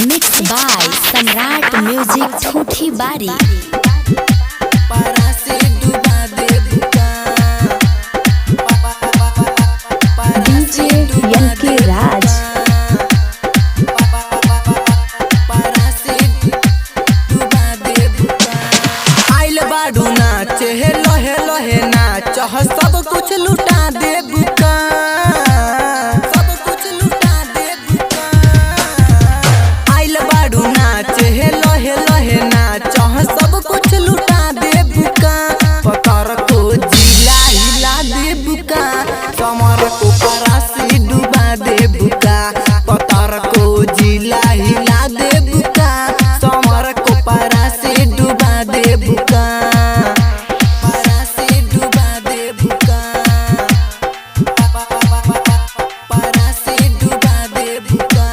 Mix by Samrat music ठूठी बारी। DJ LK राज। आइल बाडू नाच हे लहे लहे नाच सब कुछ लुटा दे बुका, सब कुछ लुटा दे बुका। आइल बाडू नाच हे लहे लहे नाच सब कुछ लुटा दे बुका। पतर को जिला हिला दे बुका, कमर को परासी डुबा दे बुका। पतर को जिला हिला दे बुका, कमर को परासी डुबा दे बुका। परासी डुबा दे बुका, परासी डुबा दे बुका,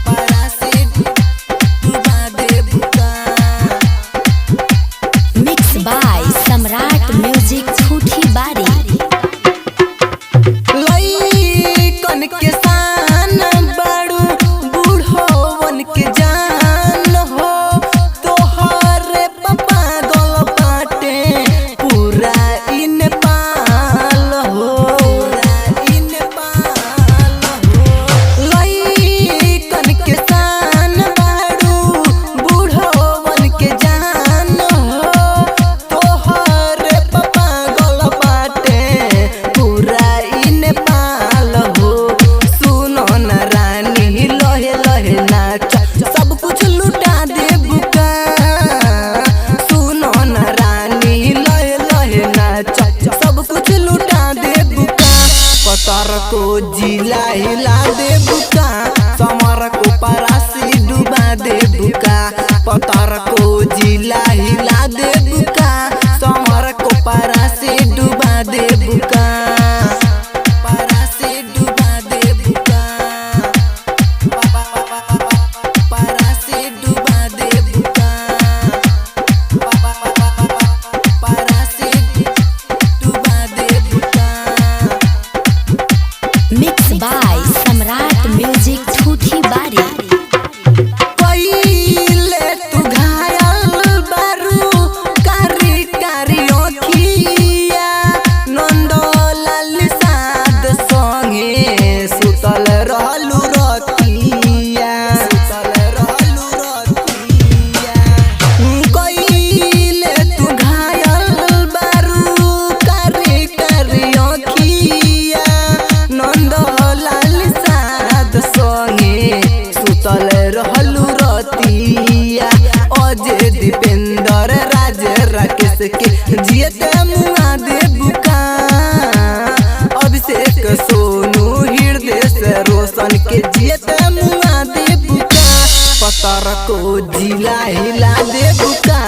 परासी डुबा दे बुका। मिक्स बाय सम्राट म्यूजिक ठूठी बारी। लइकन के शान बड़ू बूढ़ोवन के जान हो, तोहरे पप्पा गल बाटे पूरा इन पाल हो, इन पाल हो। लइकन के शान बड़ू बूढ़ोवन के जान हो, तोहरे पप्पा गल बाटे पूरा इन पाल हो। सुनो न रानी लहे लहे नाच सब कुछ लुटा दे बुका। सुनो न रानी लहे लहे नाच सब कुछ लुटा दे बुका। पतर को जिला हिला दे बुका, समर को परासी डुबा दे बुका। पतर को जिला हिला दे बुका, समर को परासी डुबा दे बुका। परासी डुबा दे बुका, परासी डुबा दे बुका, परासी डुबा दे बुका। मिक्स बाय सम्राट म्यूजिक ठूठी बारी। पहिले तू घायल बारू कारी कारी ओखिया, नंदलाल साद संगे सुतल रहलू रतिया, सुतल रहलू रतिया। कइले तू घायल बारू कारी कारी ओखिया, नंदलाल साद संगे सुतल रहलू रतिया। अजय दीपेंद्र राज राकेश के जियत मुआ दे बुका। अभिषेक सोनू हृदय से रोशन के जियत मुआ दे बुका। पतर को जिला हिला दे बुका,